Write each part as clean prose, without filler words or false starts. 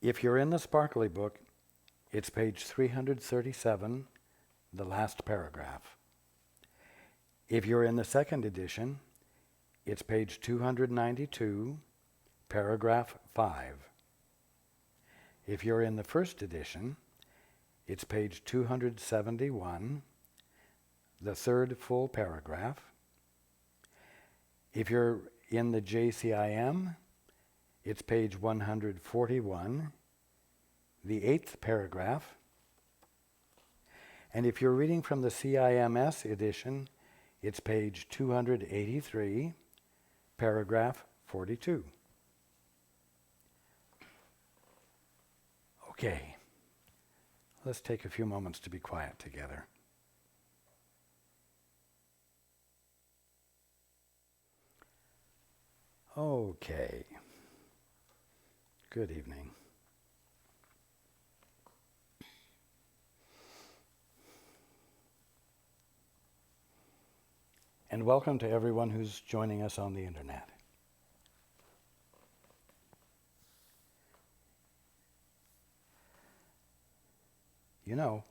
If you're in the Sparkly book, it's page 337, the last paragraph. If you're in the second edition, it's page 292, paragraph 5. If you're in the first edition, it's page 271, the third full paragraph. If you're in the JCIM, it's page 141, the 8th paragraph. And if you're reading from the CIMS edition, it's page 283, paragraph 42. Okay, let's take a few moments to be quiet together. Okay, good evening. And welcome to everyone who's joining us on the internet. You know,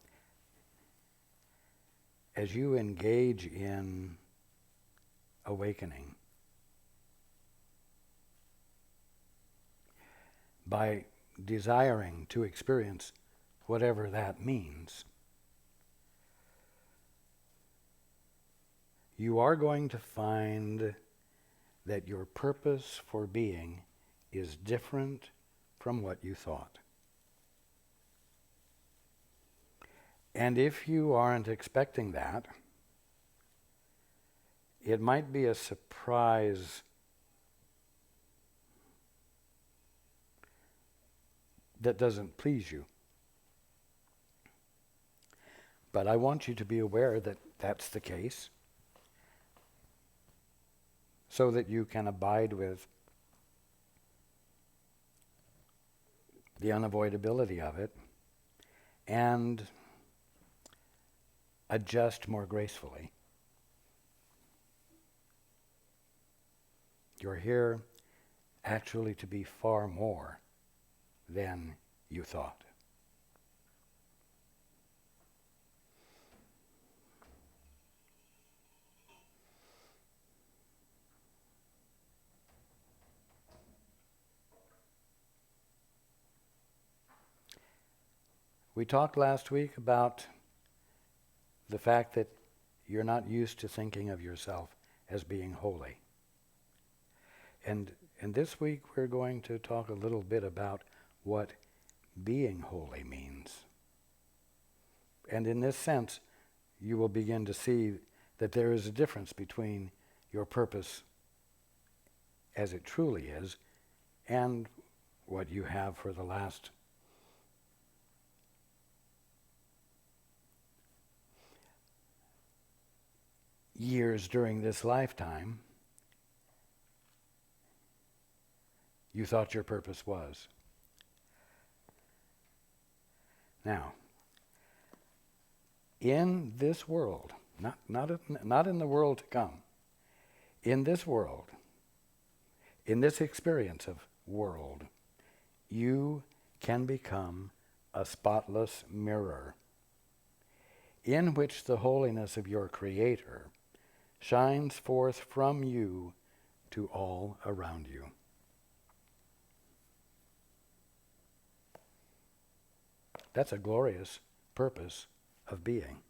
as you engage in awakening, by desiring to experience whatever that means, you are going to find that your purpose for being is different from what you thought. And if you aren't expecting that, it might be a surprise that doesn't please you. But I want you to be aware that that's the case, so that you can abide with the unavoidability of it and adjust more gracefully. You're here actually to be far more than you thought. We talked last week about the fact that you're not used to thinking of yourself as being holy. And this week we're going to talk a little bit about what being holy means. And in this sense, you will begin to see that there is a difference between your purpose as it truly is and what you have for the last years during this lifetime you thought your purpose was. Now, in this world, not in the world to come, in this world, in this experience of world, you can become a spotless mirror in which the holiness of your Creator shines forth from you to all around you. That's a glorious purpose of being.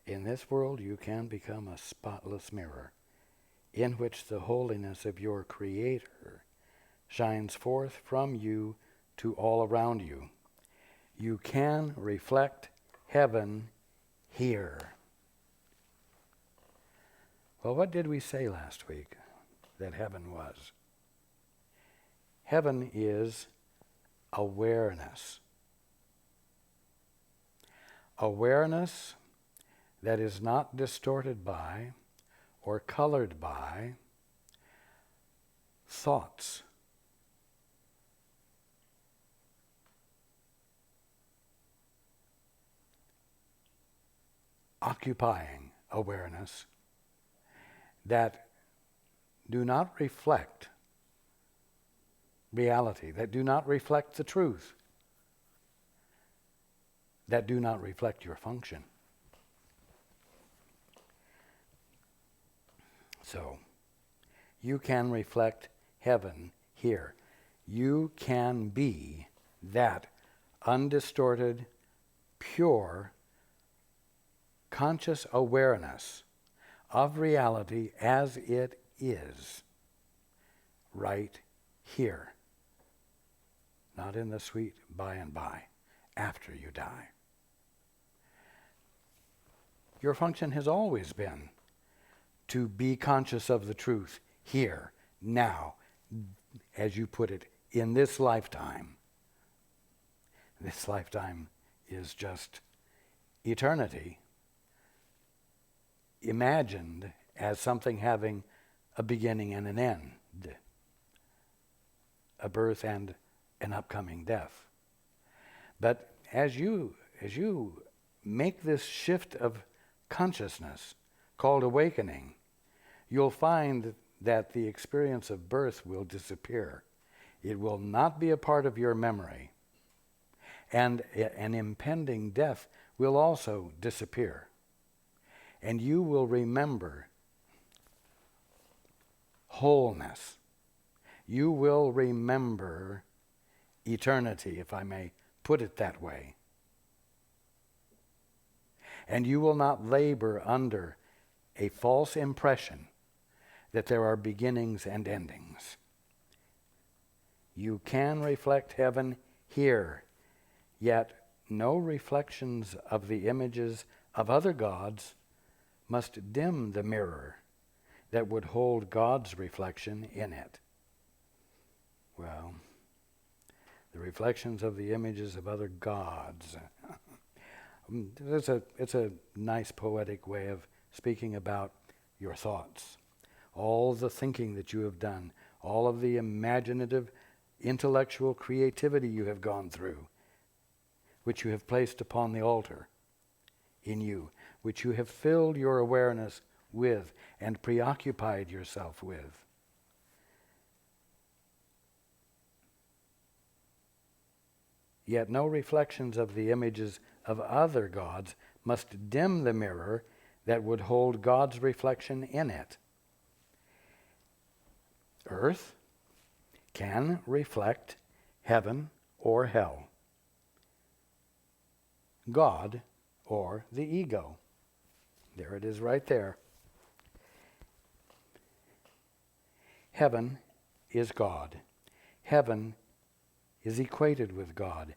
In this world, you can become a spotless mirror in which the holiness of your Creator shines forth from you to all around you. You can reflect heaven here. Well, what did we say last week that heaven was? Heaven is awareness. Awareness that is not distorted by or colored by thoughts. Occupying awareness that do not reflect reality, that do not reflect the truth, that do not reflect your function. So, you can reflect heaven here. You can be that undistorted, pure, conscious awareness of reality as it is, right here. Not in the sweet by and by, after you die. Your function has always been to be conscious of the truth here, now, as you put it, in this lifetime. This lifetime is just eternity, imagined as something having a beginning and an end, a birth and an upcoming death. But as you make this shift of consciousness called awakening, you'll find that the experience of birth will disappear. It will not be a part of your memory. And an impending death will also disappear. And you will remember wholeness. You will remember eternity, if I may put it that way. And you will not labor under a false impression that there are beginnings and endings. You can reflect heaven here, yet no reflections of the images of other gods must dim the mirror that would hold God's reflection in it. Well, the reflections of the images of other gods. It's a nice poetic way of speaking about your thoughts. All the thinking that you have done, all of the imaginative, intellectual creativity you have gone through, which you have placed upon the altar in you, which you have filled your awareness with and preoccupied yourself with. Yet no reflections of the images of other gods must dim the mirror that would hold God's reflection in it. Earth can reflect heaven or hell, God or the ego. There it is right there. Heaven is God. Heaven is equated with God.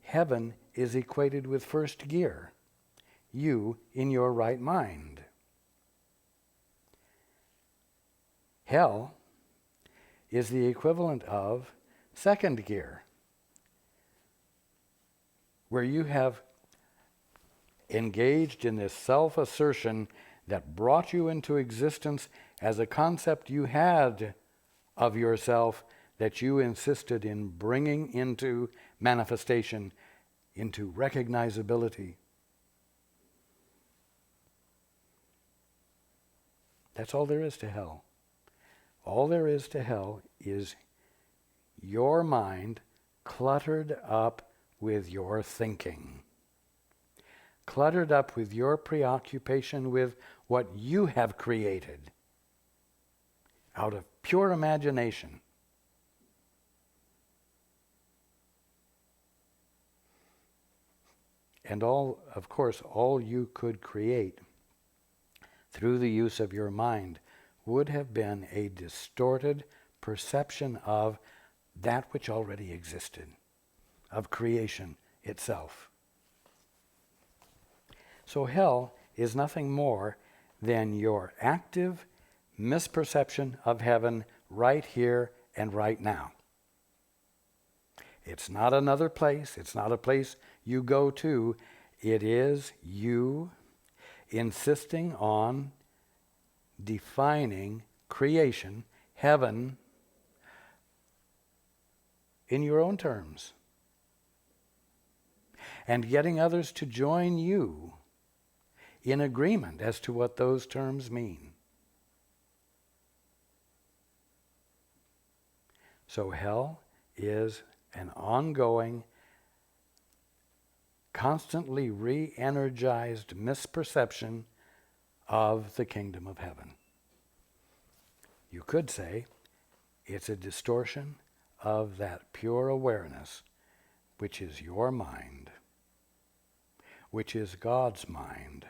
Heaven is equated with first gear. You in your right mind. Hell is the equivalent of second gear, where you have engaged in this self-assertion that brought you into existence as a concept you had of yourself that you insisted in bringing into manifestation, into recognizability. That's all there is to hell. All there is to hell is your mind cluttered up with your thinking, cluttered up with your preoccupation with what you have created out of pure imagination. And all you could create through the use of your mind would have been a distorted perception of that which already existed, of creation itself. So hell is nothing more than your active misperception of heaven right here and right now. It's not another place. It's not a place you go to. It is you insisting on defining creation, heaven, in your own terms, and getting others to join you in agreement as to what those terms mean. So hell is an ongoing, constantly re-energized misperception of the kingdom of heaven. You could say it's a distortion of that pure awareness, which is your mind, which is God's mind,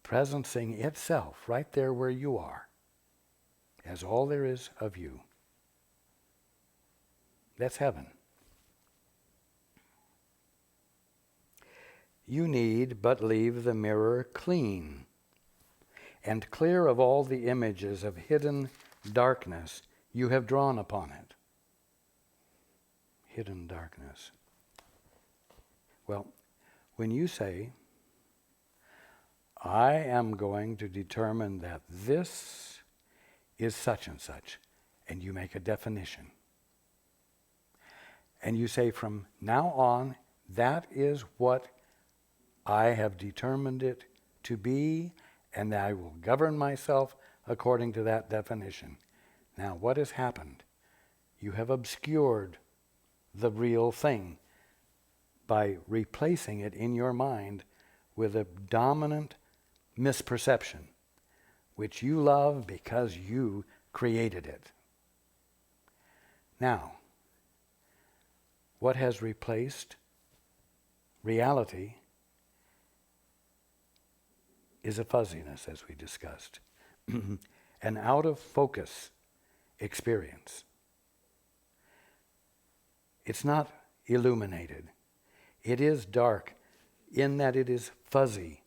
presencing itself right there where you are, as all there is of you. That's heaven. You need but leave the mirror clean and clear of all the images of hidden darkness you have drawn upon it. Hidden darkness. Well, when you say, I am going to determine that this is such and such, and you make a definition, and you say from now on, that is what I have determined it to be, and I will govern myself according to that definition. Now, what has happened? You have obscured the real thing by replacing it in your mind with a dominant misperception, which you love because you created it. Now, what has replaced reality is a fuzziness, as we discussed, an out-of-focus experience. It's not illuminated. It is dark in that it is fuzzy,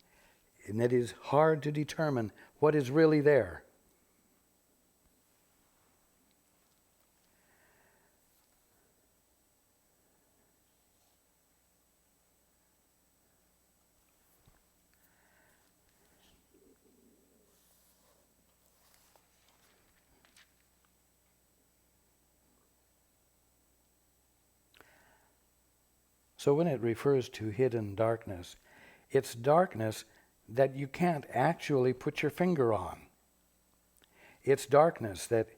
in that it is hard to determine what is really there. So when it refers to hidden darkness, it's darkness that you can't actually put your finger on. It's darkness that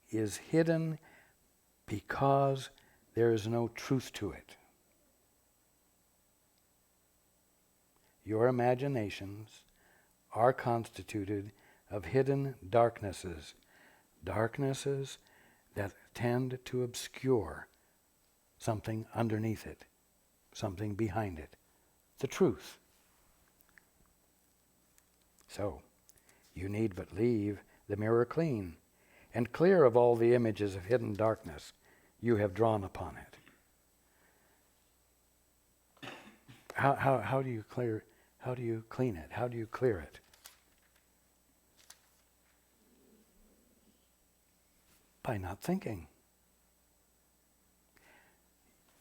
is hidden because there is no truth to it. Your imaginations are constituted of hidden darknesses, darknesses that tend to obscure something underneath it, something behind it, the truth. So, you need but leave the mirror clean and clear of all the images of hidden darkness you have drawn upon it. How do you clear? How do you clean it? How do you clear it? By not thinking.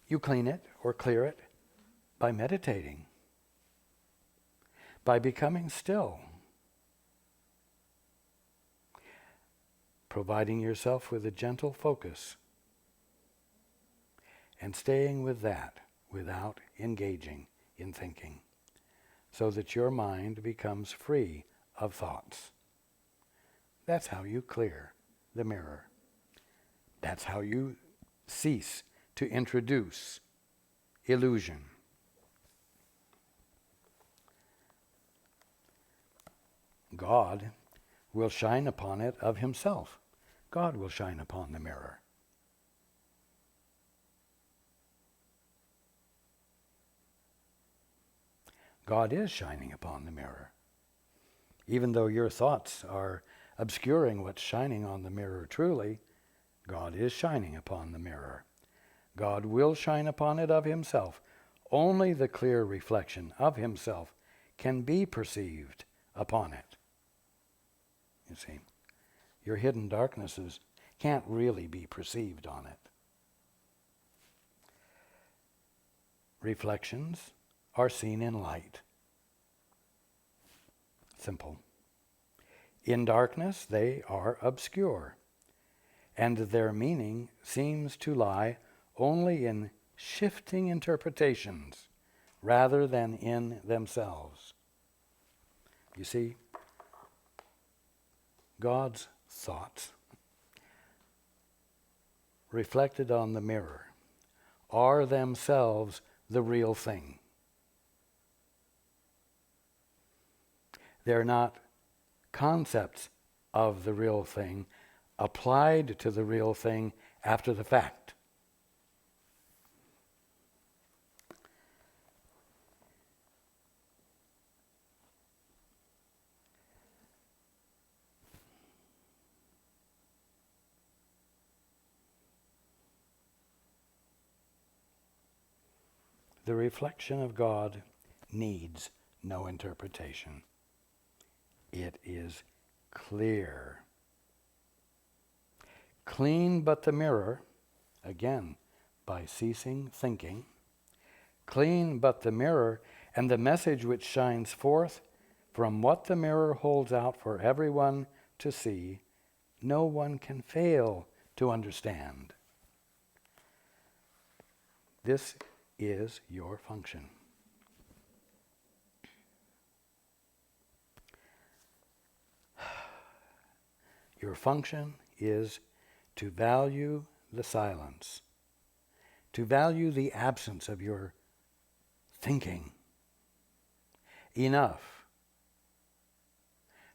You clean it or clear it by meditating, by becoming still, providing yourself with a gentle focus, and staying with that without engaging in thinking, so that your mind becomes free of thoughts. That's how you clear the mirror. That's how you cease to introduce illusion. God will shine upon it of himself. God will shine upon the mirror. God is shining upon the mirror. Even though your thoughts are obscuring what's shining on the mirror truly, God is shining upon the mirror. God will shine upon it of himself. Only the clear reflection of himself can be perceived upon it. You see, your hidden darknesses can't really be perceived on it. Reflections are seen in light. Simple. In darkness they are obscure, and their meaning seems to lie only in shifting interpretations rather than in themselves. You see, God's thoughts reflected on the mirror are themselves the real thing. They're not concepts of the real thing applied to the real thing after the fact. The reflection of God needs no interpretation. It is clear. Clean but the mirror, again, by ceasing thinking. Clean but the mirror, and the message which shines forth from what the mirror holds out for everyone to see, no one can fail to understand. This is your function. Your function is to value the silence, to value the absence of your thinking enough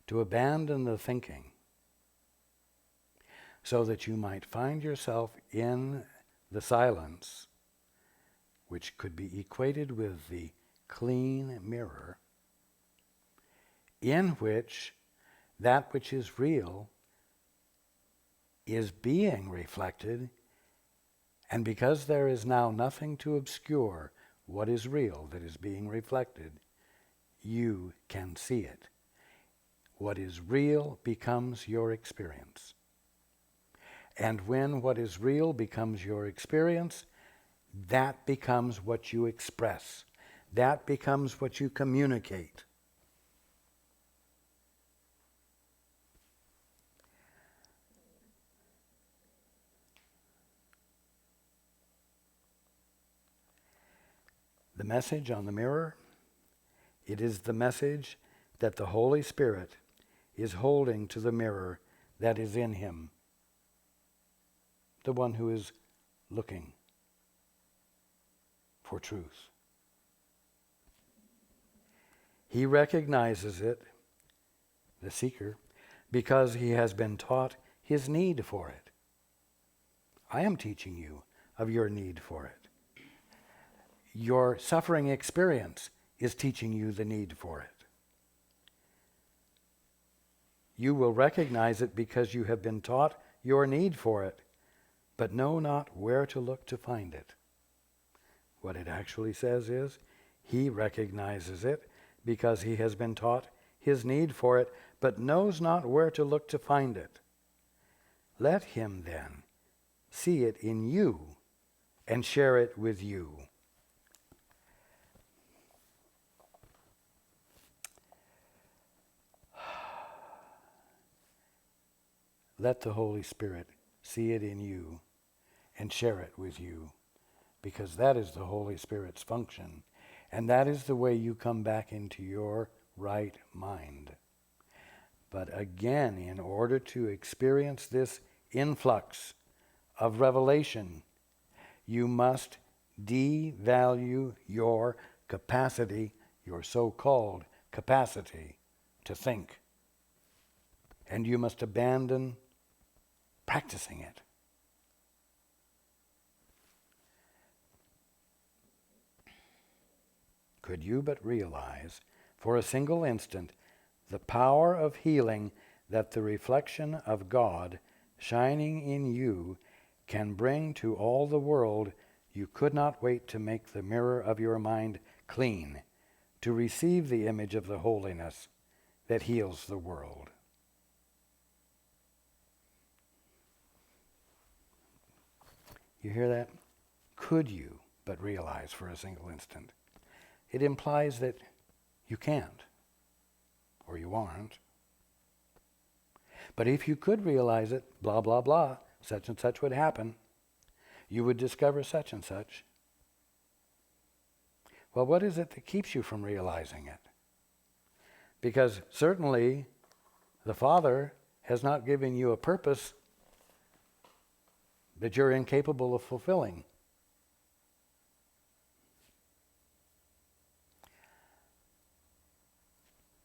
to abandon the thinking so that you might find yourself in the silence, which could be equated with the clean mirror, in which that which is real is being reflected, and because there is now nothing to obscure what is real that is being reflected, you can see it. What is real becomes your experience. And when what is real becomes your experience, that becomes what you express. That becomes what you communicate. The message on the mirror, it is the message that the Holy Spirit is holding to the mirror that is in him, the one who is looking for truth. He recognizes it, the seeker, because he has been taught his need for it. I am teaching you of your need for it. Your suffering experience is teaching you the need for it. You will recognize it because you have been taught your need for it, but know not where to look to find it. What it actually says is, he recognizes it because he has been taught his need for it, but knows not where to look to find it. Let him then see it in you and share it with you. Let the Holy Spirit see it in you and share it with you, because that is the Holy Spirit's function, and that is the way you come back into your right mind. But again, in order to experience this influx of revelation, you must devalue your capacity, your so-called capacity to think. And you must abandon practicing it. Could you but realize for a single instant the power of healing that the reflection of God shining in you can bring to all the world, you could not wait to make the mirror of your mind clean, to receive the image of the holiness that heals the world. You hear that? Could you but realize for a single instant? It implies that you can't, or you aren't. But if you could realize it, blah, blah, blah, such and such would happen. You would discover such and such. Well, what is it that keeps you from realizing it? Because certainly the Father has not given you a purpose that you're incapable of fulfilling.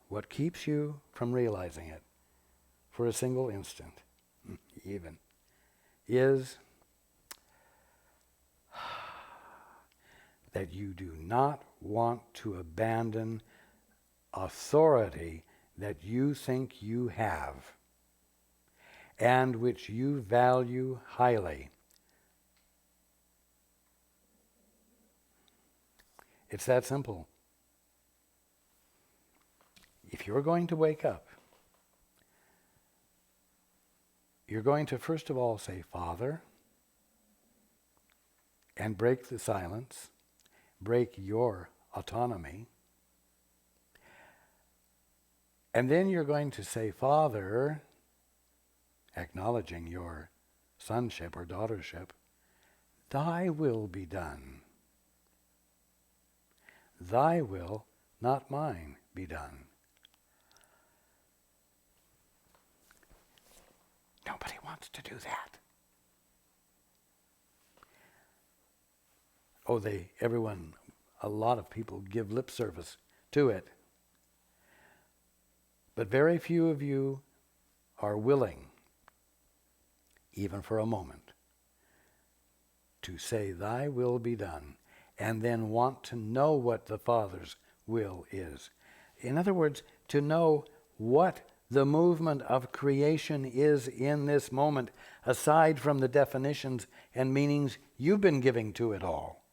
What keeps you from realizing it for a single instant, even, is that you do not want to abandon authority that you think you have and which you value highly. It's that simple. If you're going to wake up, you're going to first of all say, Father, and break the silence, break your autonomy. And then you're going to say, Father, acknowledging your sonship or daughtership, thy will be done. Thy will, not mine, be done. Nobody wants to do that. Oh, a lot of people give lip service to it. But very few of you are willing, even for a moment, to say, thy will be done, and then want to know what the Father's will is. In other words, to know what the movement of creation is in this moment, aside from the definitions and meanings you've been giving to it all.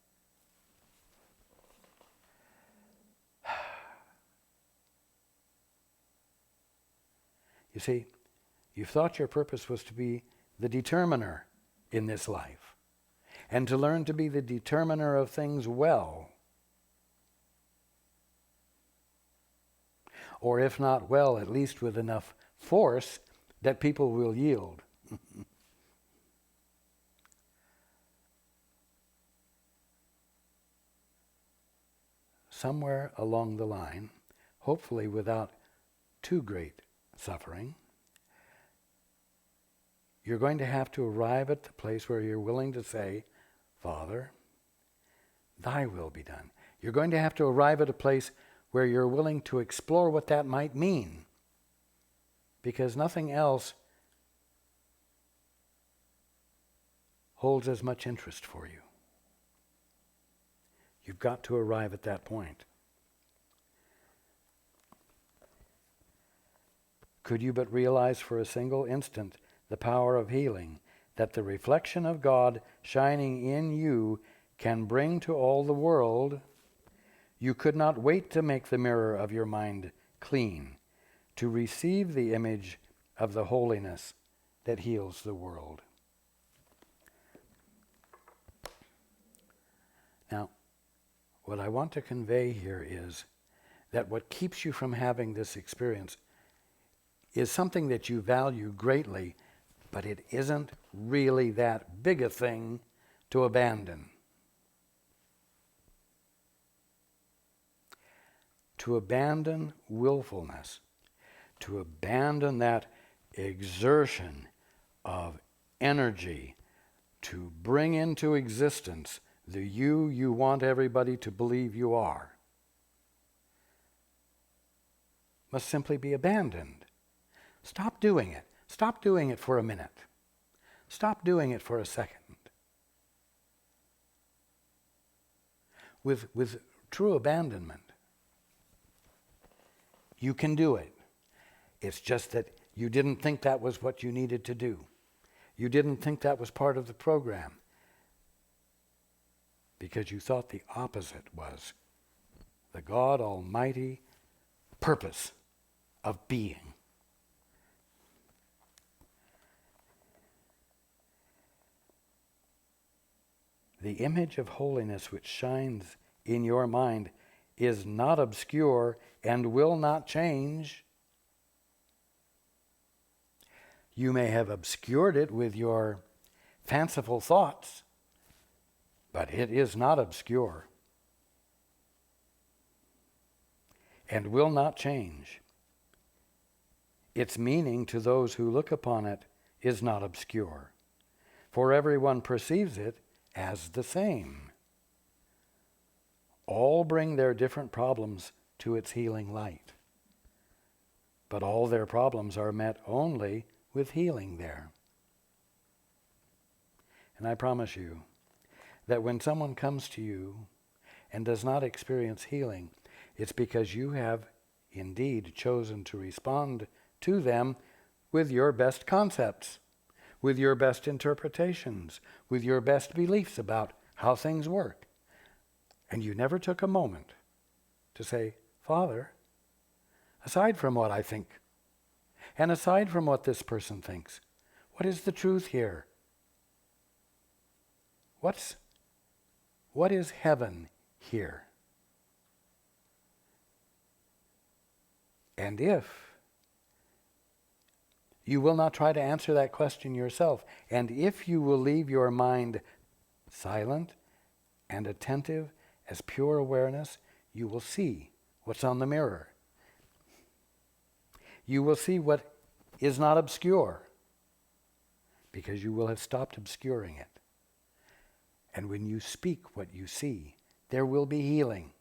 You see, you thought your purpose was to be the determiner in this life, and to learn to be the determiner of things well. Or if not well, at least with enough force that people will yield. Somewhere along the line, hopefully without too great suffering, you're going to have to arrive at the place where you're willing to say, Father, thy will be done. You're going to have to arrive at a place where you're willing to explore what that might mean, because nothing else holds as much interest for you. You've got to arrive at that point. Could you but realize for a single instant the power of healing, that the reflection of God shining in you can bring to all the world, you could not wait to make the mirror of your mind clean, to receive the image of the holiness that heals the world. Now, what I want to convey here is that what keeps you from having this experience is something that you value greatly, but it isn't really that big a thing to abandon. To abandon willfulness, to abandon that exertion of energy to bring into existence the you want everybody to believe you are, must simply be abandoned. Stop doing it. Stop doing it for a minute. Stop doing it for a second. With true abandonment, you can do it. It's just that you didn't think that was what you needed to do. You didn't think that was part of the program, because you thought the opposite was the God Almighty purpose of being. The image of holiness which shines in your mind is not obscure and will not change. You may have obscured it with your fanciful thoughts, but it is not obscure and will not change. Its meaning to those who look upon it is not obscure, for everyone perceives it as the same. All bring their different problems to its healing light, but all their problems are met only with healing there. And I promise you that when someone comes to you and does not experience healing, it's because you have indeed chosen to respond to them with your best concepts, with your best interpretations, with your best beliefs about how things work. And you never took a moment to say, Father, aside from what I think, and aside from what this person thinks, what is the truth here? What is heaven here? And if you will not try to answer that question yourself, and if you will leave your mind silent and attentive as pure awareness, you will see what's on the mirror. You will see what is not obscure, because you will have stopped obscuring it. And when you speak what you see, there will be healing.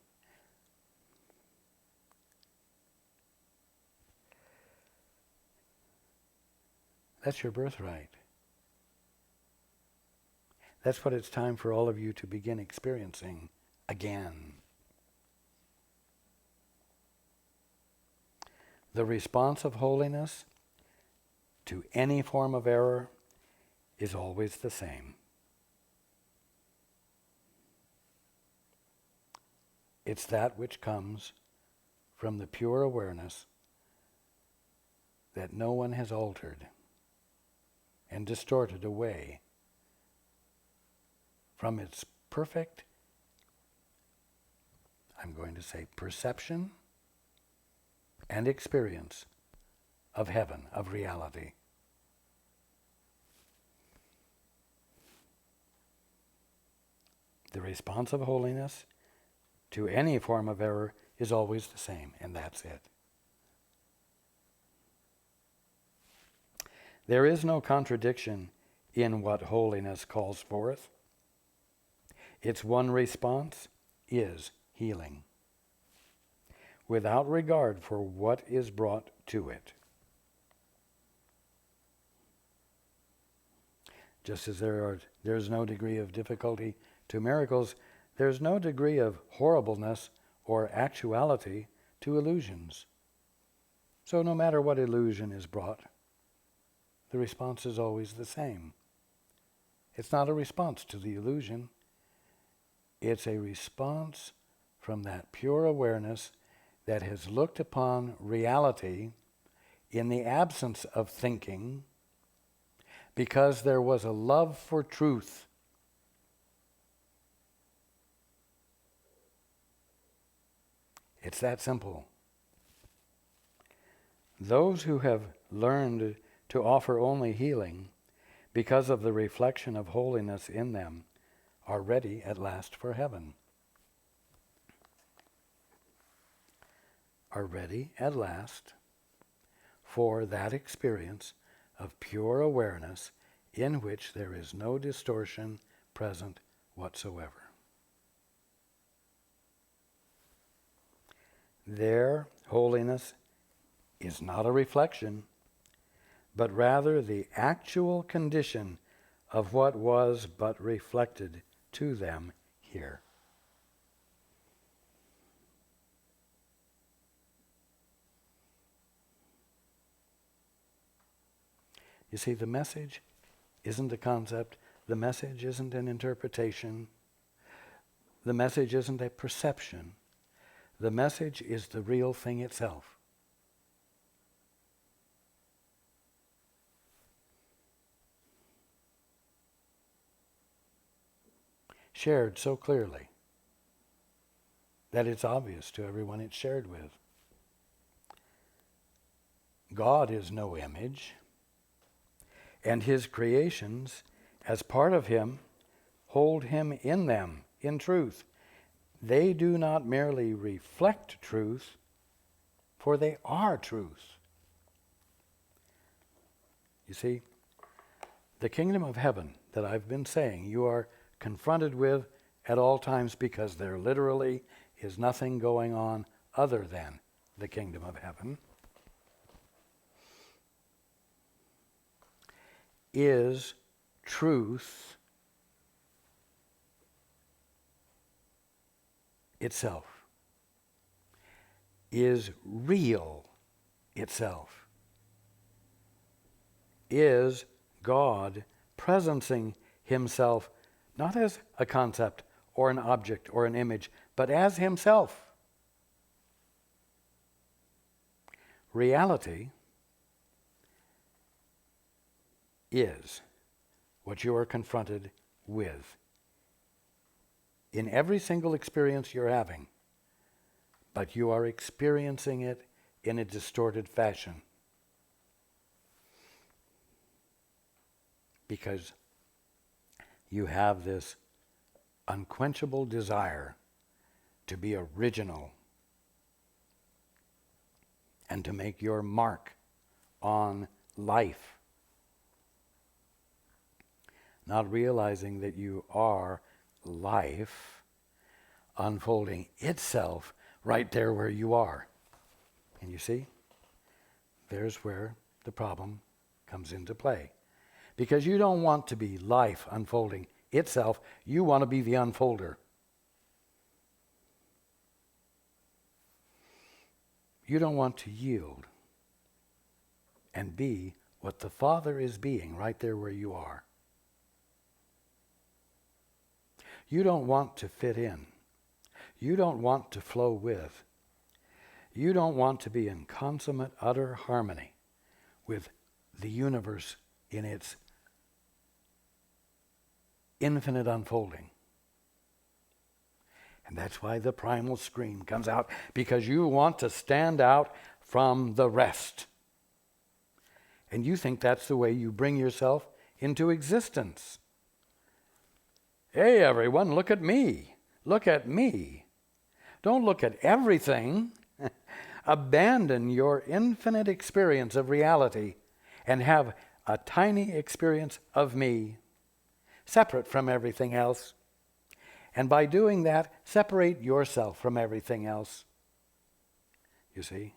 That's your birthright. That's what it's time for all of you to begin experiencing again. The response of holiness to any form of error is always the same. It's that which comes from the pure awareness that no one has altered and distorted away from its perfect, I'm going to say, perception and experience of heaven, of reality. The response of holiness to any form of error is always the same, and that's it. There is no contradiction in what holiness calls forth. Its one response is healing, without regard for what is brought to it. Just as there's no degree of difficulty to miracles, there's no degree of horribleness or actuality to illusions. So no matter what illusion is brought, the response is always the same. It's not a response to the illusion. It's a response from that pure awareness that has looked upon reality in the absence of thinking, because there was a love for truth. It's that simple. Those who have learned to offer only healing because of the reflection of holiness in them are ready at last for heaven. Are ready at last for that experience of pure awareness in which there is no distortion present whatsoever. Their holiness is not a reflection, but rather the actual condition of what was but reflected to them here. You see, the message isn't a concept. The message isn't an interpretation. The message isn't a perception. The message is the real thing itself. Shared so clearly that it's obvious to everyone it's shared with. God is no image, and his creations, as part of him, hold him in them, in truth. They do not merely reflect truth, for they are truth. You see, the kingdom of heaven that I've been saying you are confronted with at all times, because there literally is nothing going on other than the kingdom of heaven, is truth itself, is real itself, is God presencing himself not as a concept or an object or an image, but as himself. Reality is what you are confronted with in every single experience you're having, but you are experiencing it in a distorted fashion because you have this unquenchable desire to be original and to make your mark on life, not realizing that you are life unfolding itself right there where you are. And you see, there's where the problem comes into play. Because you don't want to be life unfolding itself, you want to be the unfolder. You don't want to yield and be what the Father is being right there where you are. You don't want to fit in. You don't want to flow with. You don't want to be in consummate, utter harmony with the universe in its infinite unfolding. And that's why the primal scream comes out, because you want to stand out from the rest. And you think that's the way you bring yourself into existence. Hey, everyone, look at me. Look at me. Don't look at everything. Abandon your infinite experience of reality and have a tiny experience of me, separate from everything else. And by doing that, separate yourself from everything else. You see?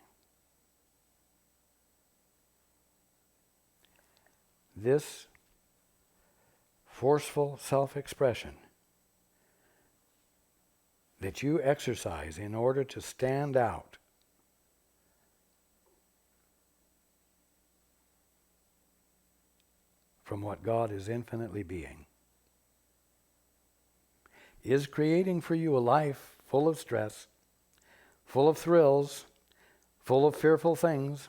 This forceful self-expression that you exercise in order to stand out from what God is infinitely being is creating for you a life full of stress, full of thrills, full of fearful things,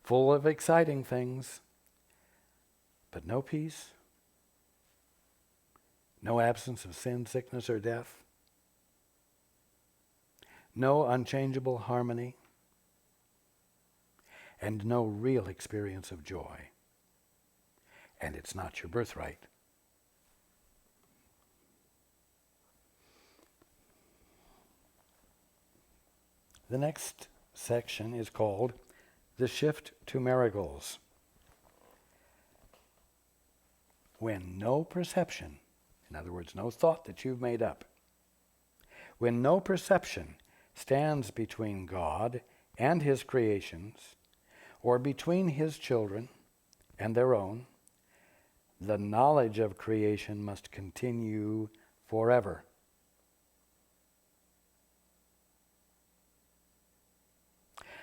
full of exciting things, but no peace, no absence of sin, sickness, or death, no unchangeable harmony, and no real experience of joy. And it's not your birthright. The next section is called The Shift to Miracles. When no perception, in other words, no thought that you've made up, when no perception stands between God and his creations, or between his children and their own, the knowledge of creation must continue forever.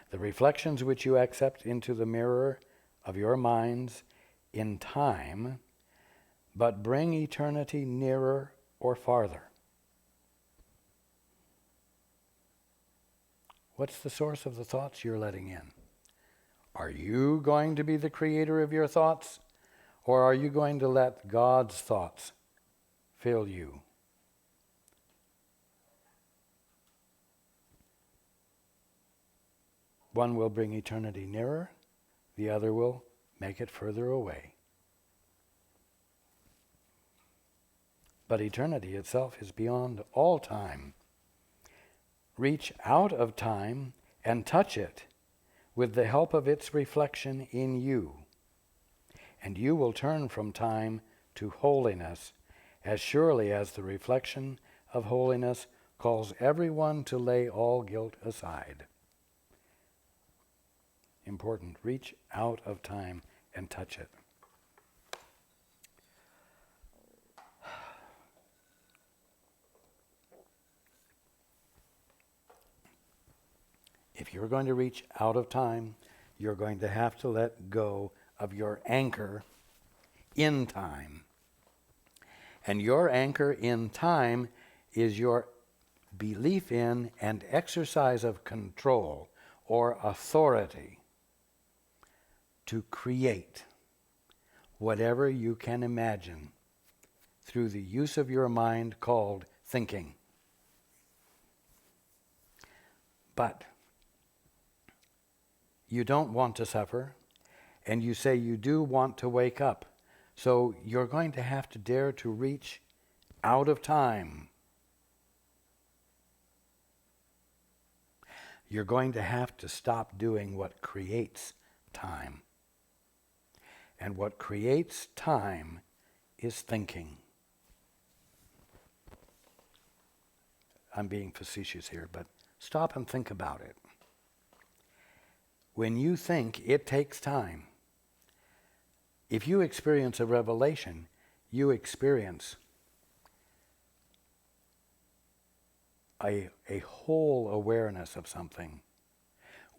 The reflections which you accept into the mirror of your minds in time but bring eternity nearer or farther. What's the source of the thoughts you're letting in? Are you going to be the creator of your thoughts, or are you going to let God's thoughts fill you? One will bring eternity nearer, the other will make it further away. But eternity itself is beyond all time. Reach out of time and touch it with the help of its reflection in you. and you will turn from time to holiness, as surely as the reflection of holiness calls everyone to lay all guilt aside. Important. Reach out of time and touch it. If you're going to reach out of time, you're going to have to let go of your anchor in time. And your anchor in time is your belief in and exercise of control or authority to create whatever you can imagine through the use of your mind called thinking. But you don't want to suffer, and you say you do want to wake up. So you're going to have to dare to reach out of time. You're going to have to stop doing what creates time. And what creates time is thinking. I'm being facetious here, but stop and think about it. When you think, it takes time. If you experience a revelation, you experience a whole awareness of something,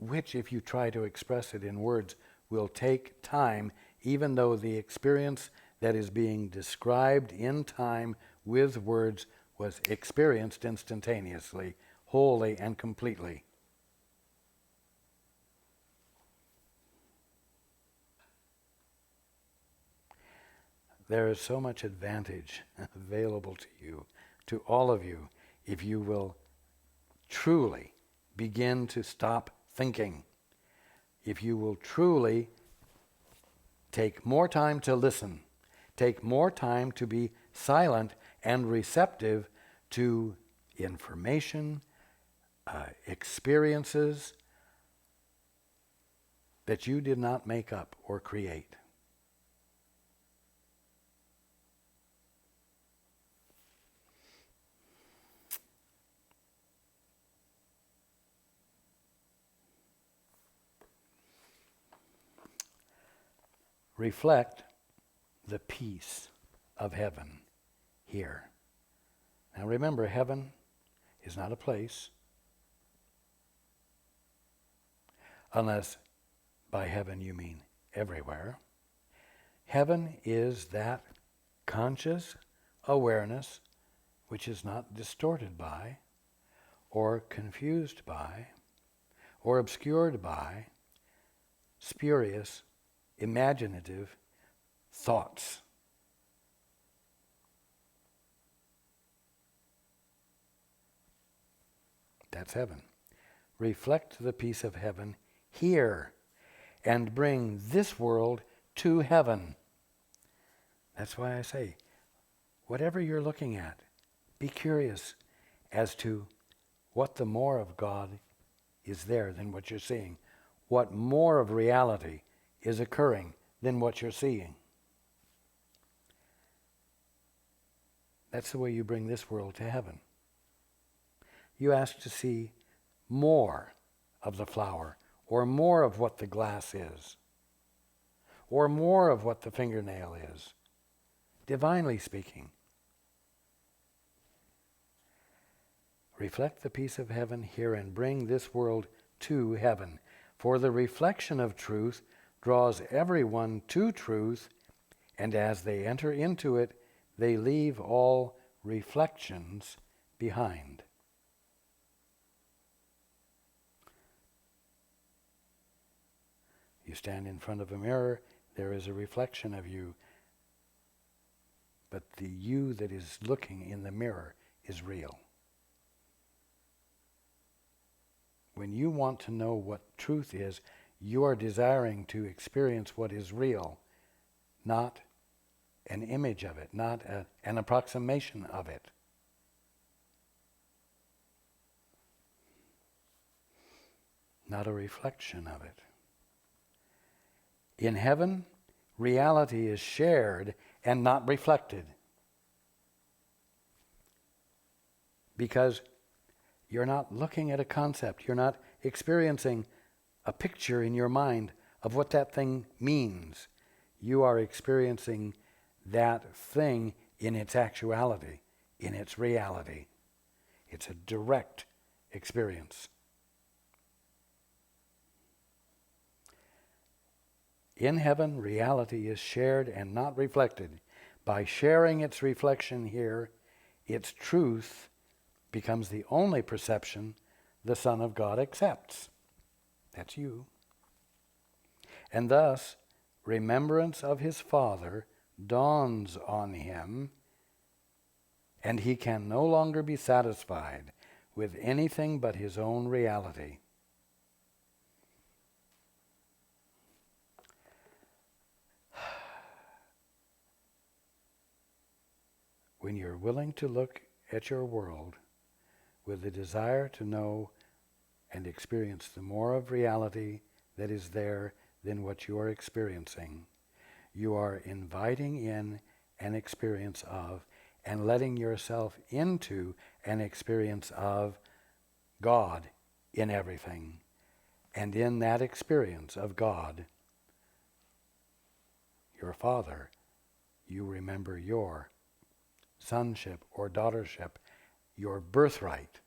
which, if you try to express it in words, will take time, even though the experience that is being described in time with words was experienced instantaneously, wholly and completely. There is so much advantage available to you, to all of you, if you will truly begin to stop thinking. If you will truly take more time to listen, take more time to be silent and receptive to information, experiences that you did not make up or create. Reflect the peace of heaven here. Now remember, heaven is not a place, unless by heaven you mean everywhere. Heaven is that conscious awareness which is not distorted by, or confused by, or obscured by spurious, imaginative thoughts. That's heaven. Reflect the peace of heaven here and bring this world to heaven. That's why I say, whatever you're looking at, be curious as to what the more of God is there than what you're seeing. What more of reality is occurring than what you're seeing. That's the way you bring this world to heaven. You ask to see more of the flower, or more of what the glass is, or more of what the fingernail is, divinely speaking. Reflect the peace of heaven here and bring this world to heaven. For the reflection of truth draws everyone to truth, and as they enter into it, they leave all reflections behind. You stand in front of a mirror, there is a reflection of you, but the you that is looking in the mirror is real. When you want to know what truth is, you are desiring to experience what is real, not an image of it, not an approximation of it. Not a reflection of it. In heaven, reality is shared and not reflected. Because you're not looking at a concept, you're not experiencing a picture in your mind of what that thing means. You are experiencing that thing in its actuality, in its reality. It's a direct experience. In heaven, reality is shared and not reflected. By sharing its reflection here, its truth becomes the only perception the Son of God accepts. That's you. And thus, remembrance of his Father dawns on him, and he can no longer be satisfied with anything but his own reality. When you're willing to look at your world with the desire to know and experience the more of reality that is there than what you are experiencing, you are inviting in an experience of and letting yourself into an experience of God in everything. And in that experience of God, your Father, you remember your sonship or daughtership, your birthright.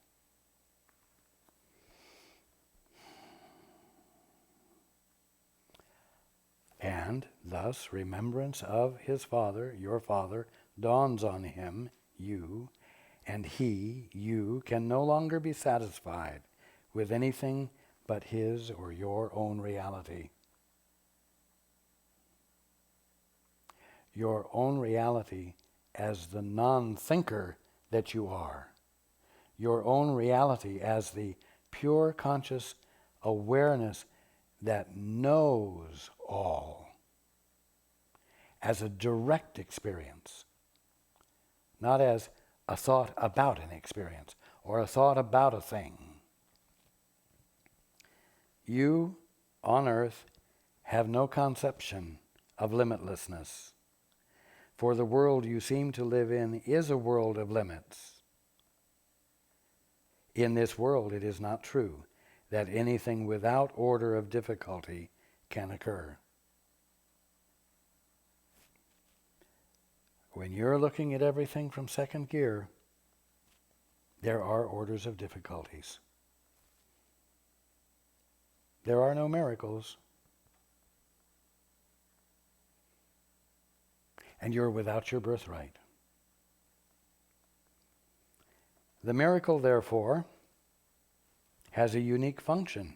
And thus remembrance of his Father, your Father, dawns on him, you, and he, you, can no longer be satisfied with anything but his or your own reality. Your own reality as the non-thinker that you are. Your own reality as the pure conscious awareness that knows all. As a direct experience. Not as a thought about an experience or a thought about a thing. You, on earth, have no conception of limitlessness. For the world you seem to live in is a world of limits. In this world it is not true that anything without order of difficulty can occur. When you're looking at everything from second gear, there are orders of difficulties. There are no miracles. And you're without your birthright. The miracle, therefore, has a unique function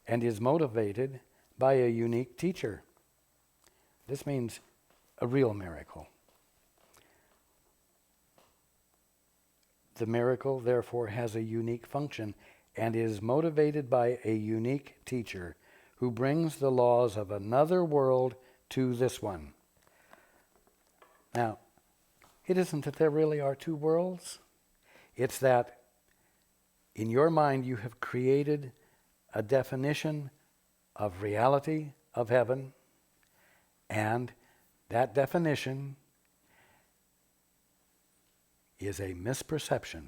and is motivated by a unique teacher. This means a real miracle. The miracle, therefore, has a unique function and is motivated by a unique teacher who brings the laws of another world to this one. Now, it isn't that there really are two worlds. It's that in your mind you have created a definition of reality of heaven, and that definition is a misperception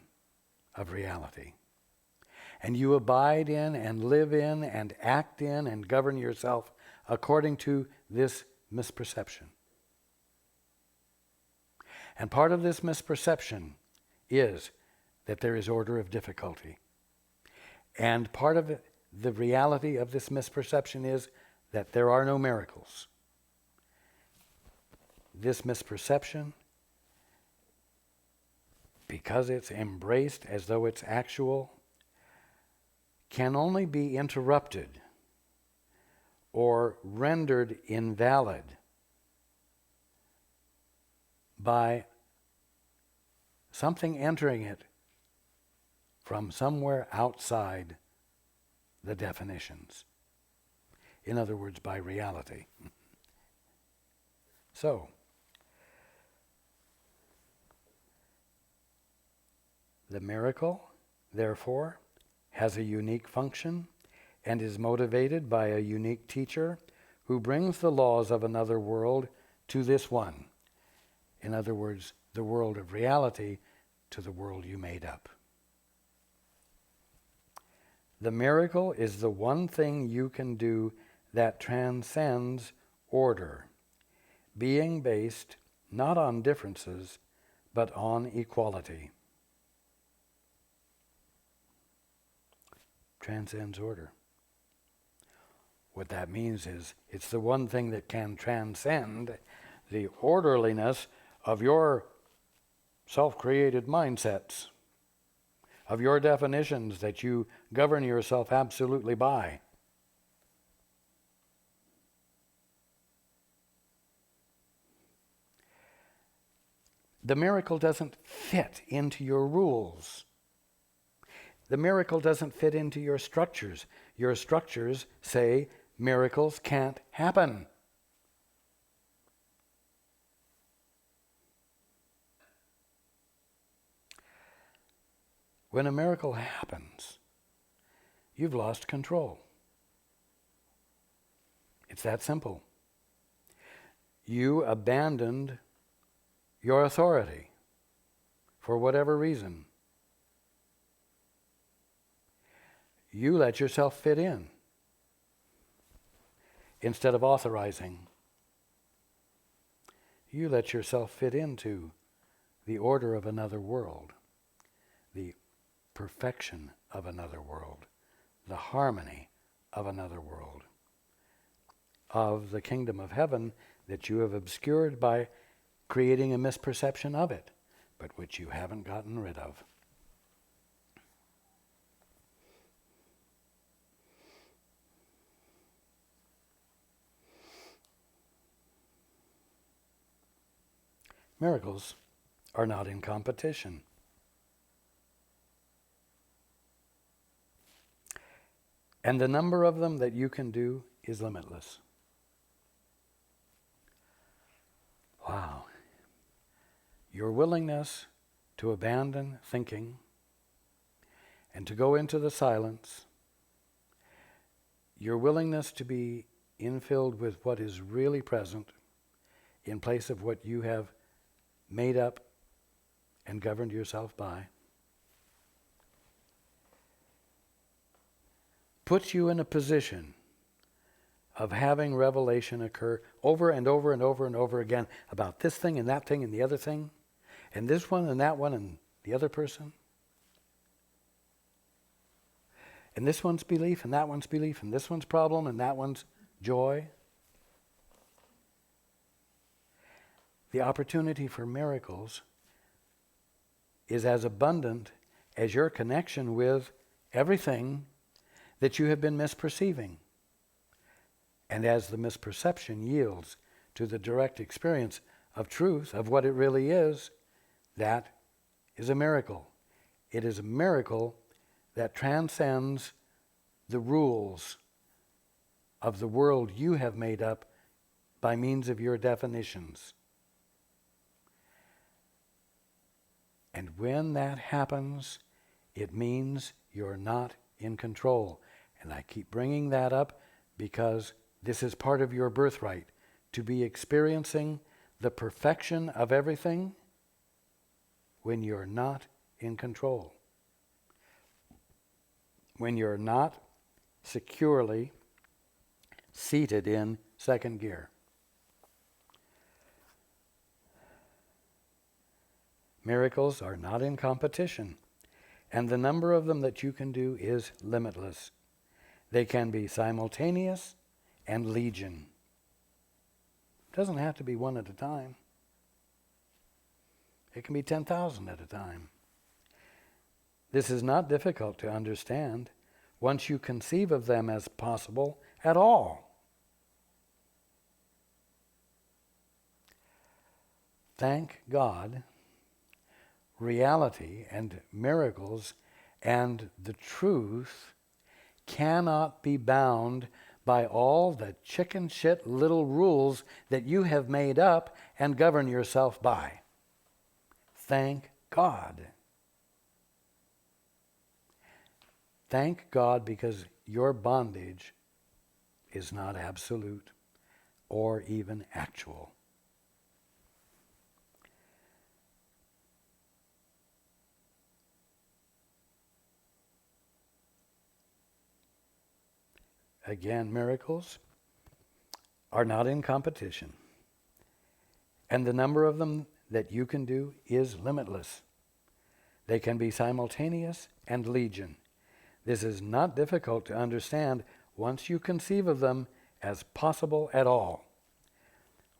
of reality. And you abide in and live in and act in and govern yourself according to this misperception. And part of this misperception is that there is order of difficulty. And part of the reality of this misperception is that there are no miracles. This misperception, because it's embraced as though it's actual, can only be interrupted or rendered invalid by something entering it from somewhere outside the definitions. In other words, by reality. So, the miracle, therefore, has a unique function and is motivated by a unique teacher who brings the laws of another world to this one. In other words, the world of reality to the world you made up. The miracle is the one thing you can do that transcends order, being based not on differences, but on equality. Transcends order. What that means is it's the one thing that can transcend the orderliness of your self-created mindsets, of your definitions that you govern yourself absolutely by. The miracle doesn't fit into your rules. The miracle doesn't fit into your structures. Your structures say miracles can't happen. When a miracle happens, you've lost control. It's that simple. You abandoned your authority for whatever reason. You let yourself fit in instead of authorizing. You let yourself fit into the order of another world, the perfection of another world, the harmony of another world, of the kingdom of heaven that you have obscured by creating a misperception of it, but which you haven't gotten rid of. Miracles are not in competition. And the number of them that you can do is limitless. Wow. Your willingness to abandon thinking and to go into the silence, your willingness to be infilled with what is really present in place of what you have made up and governed yourself by, puts you in a position of having revelation occur over and over and over and over again about this thing and that thing and the other thing, and this one and that one and the other person. And this one's belief and that one's belief and this one's problem and that one's joy. The opportunity for miracles is as abundant as your connection with everything that you have been misperceiving. And as the misperception yields to the direct experience of truth, of what it really is, that is a miracle. It is a miracle that transcends the rules of the world you have made up by means of your definitions. And when that happens, it means you're not in control. And I keep bringing that up because this is part of your birthright, to be experiencing the perfection of everything when you're not in control. When you're not securely seated in second gear. Miracles are not in competition, and the number of them that you can do is limitless. They can be simultaneous and legion. It doesn't have to be one at a time. It can be 10,000 at a time. This is not difficult to understand once you conceive of them as possible at all. Thank God, reality and miracles and the truth cannot be bound by all the chicken shit little rules that you have made up and govern yourself by. Thank God. Thank God, because your bondage is not absolute. or even actual. Again, miracles are not in competition, and the number of them that you can do is limitless. They can be simultaneous and legion. This is not difficult to understand once you conceive of them as possible at all.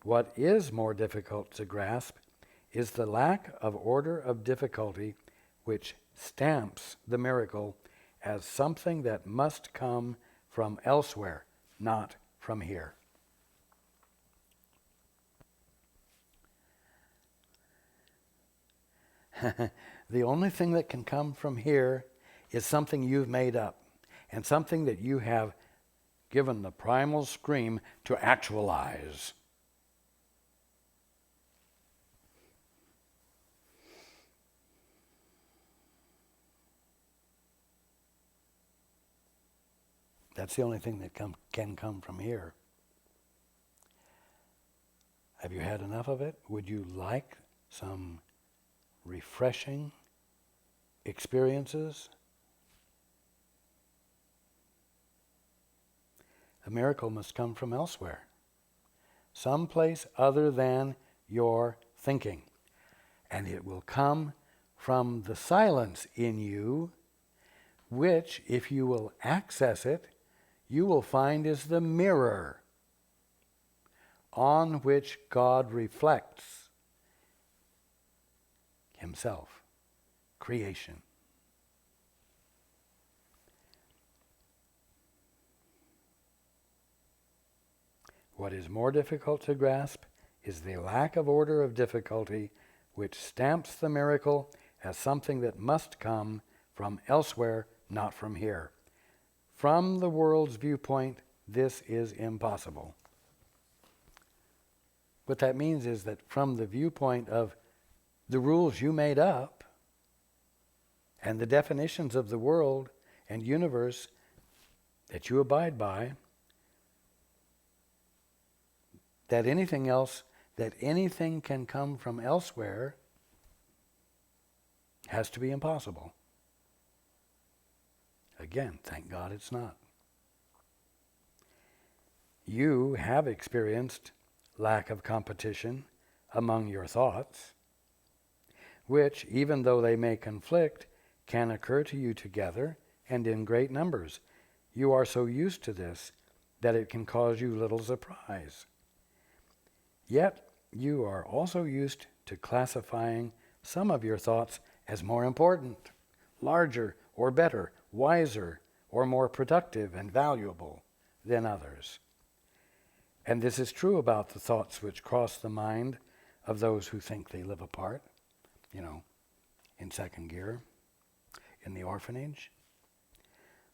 What is more difficult to grasp is the lack of order of difficulty which stamps the miracle as something that must come from elsewhere, not from here. The only thing that can come from here is something you've made up, and something that you have given the primal scream to actualize. That's the only thing that can come from here. Have you had enough of it? Would you like some refreshing experiences? A miracle must come from elsewhere, someplace other than your thinking. And it will come from the silence in you, which, if you will access it, you will find is the mirror on which God reflects Himself, creation. What is more difficult to grasp is the lack of order of difficulty which stamps the miracle as something that must come from elsewhere, not from here. From the world's viewpoint, this is impossible. What that means is that from the viewpoint of the rules you made up and the definitions of the world and universe that you abide by, that anything can come from elsewhere has to be impossible. Again, thank God it's not. You have experienced lack of competition among your thoughts, which, even though they may conflict, can occur to you together and in great numbers. You are so used to this that it can cause you little surprise. Yet, you are also used to classifying some of your thoughts as more important, larger, or better, wiser, or more productive and valuable than others. And this is true about the thoughts which cross the mind of those who think they live apart, in second gear, in the orphanage.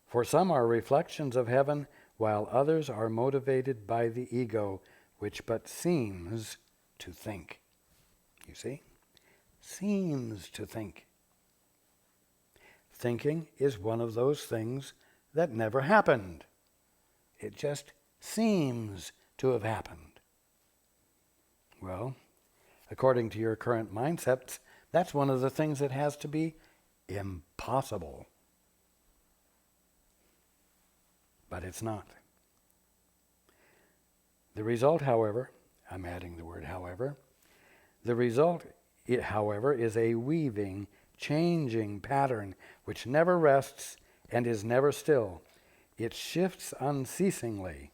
For some are reflections of heaven, while others are motivated by the ego, which but seems to think. You see? Seems to think. Thinking is one of those things that never happened. It just seems to have happened. Well, according to your current mindsets, that's one of the things that has to be impossible. But it's not. The result, however, I'm adding the word however, the result, however, is a weaving, changing pattern which never rests and is never still. It shifts unceasingly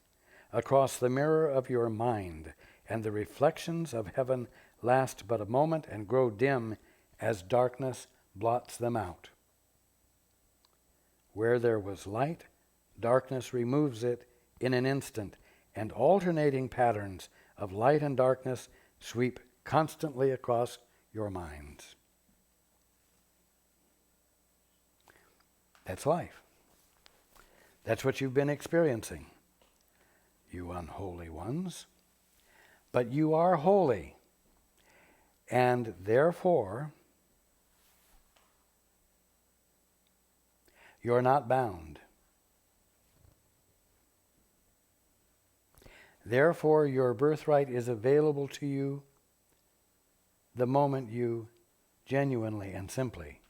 across the mirror of your mind, and the reflections of heaven last but a moment and grow dim as darkness blots them out. Where there was light, darkness removes it in an instant, and alternating patterns of light and darkness sweep constantly across your minds. That's life. That's what you've been experiencing, you unholy ones. But you are holy, and therefore you're not bound. Therefore, your birthright is available to you the moment you genuinely and simply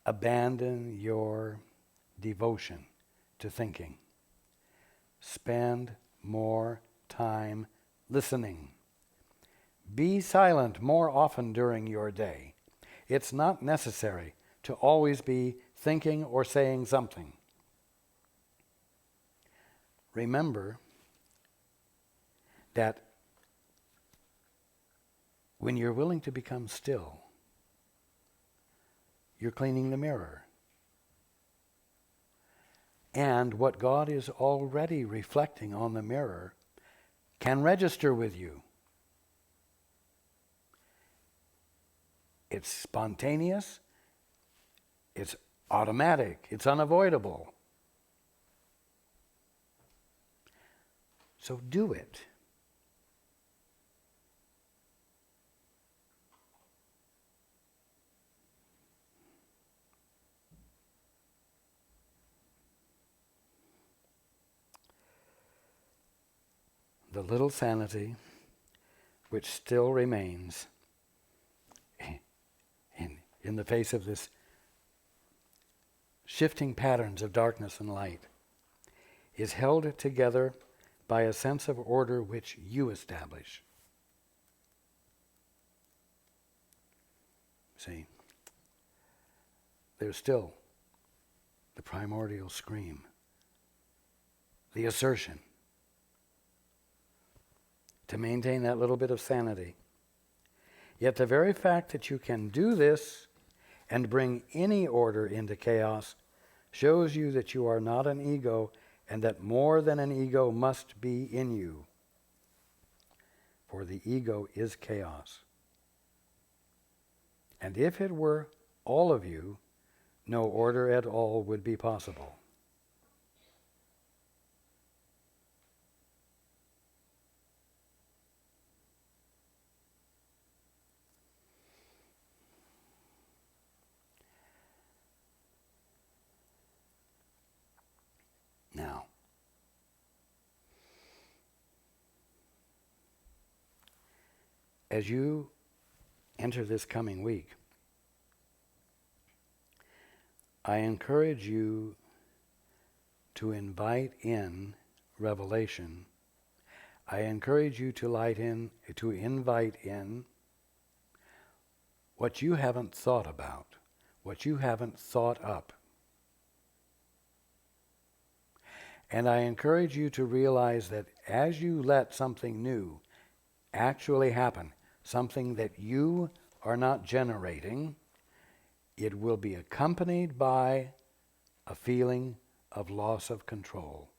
abandon your devotion to thinking. Spend more time listening. Be silent more often during your day. It's not necessary to always be thinking or saying something. Remember that when you're willing to become still, you're cleaning the mirror. And what God is already reflecting on the mirror can register with you. It's spontaneous, it's automatic, it's unavoidable. So do it. The little sanity which still remains in the face of this shifting patterns of darkness and light is held together by a sense of order which you establish. See, there's still the primordial scream, the assertion to maintain that little bit of sanity. Yet the very fact that you can do this and bring any order into chaos shows you that you are not an ego and that more than an ego must be in you. For the ego is chaos. And if it were all of you, no order at all would be possible. Now, as you enter this coming week, I encourage you to invite in revelation. I encourage you to invite in what you haven't thought about, what you haven't thought up. And I encourage you to realize that as you let something new actually happen, something that you are not generating, it will be accompanied by a feeling of loss of control,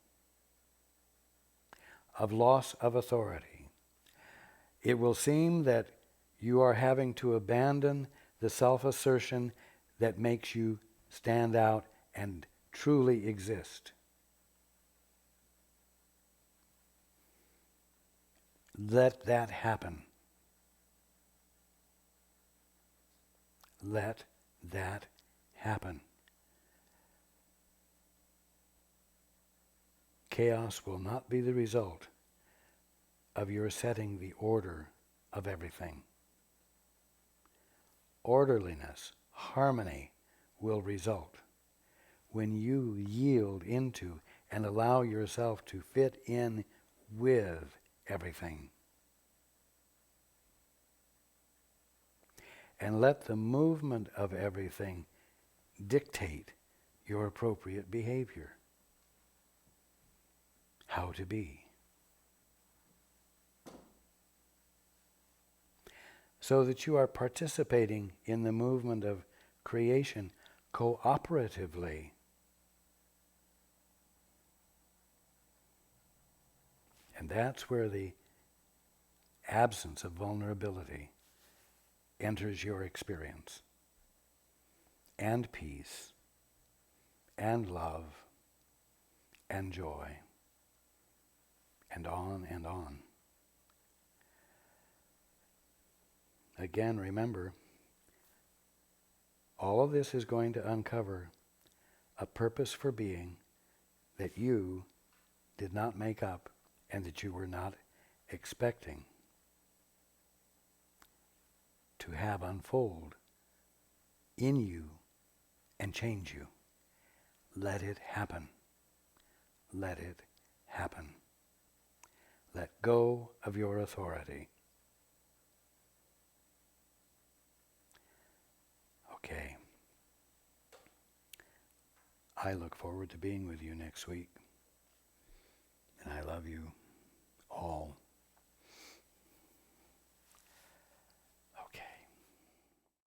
of loss of authority. It will seem that you are having to abandon the self-assertion that makes you stand out and truly exist. Let that happen. Let that happen. Chaos will not be the result of your setting the order of everything. Orderliness, harmony will result when you yield into and allow yourself to fit in with everything. And let the movement of everything dictate your appropriate behavior. How to be. So that you are participating in the movement of creation cooperatively. And that's where the absence of vulnerability enters your experience, and peace, and love, and joy, and on and on. Again, remember, all of this is going to uncover a purpose for being that you did not make up and that you were not expecting to have unfold in you and change you. Let it happen. Let it happen. Let go of your authority. Okay. I look forward to being with you next week. And I love you all.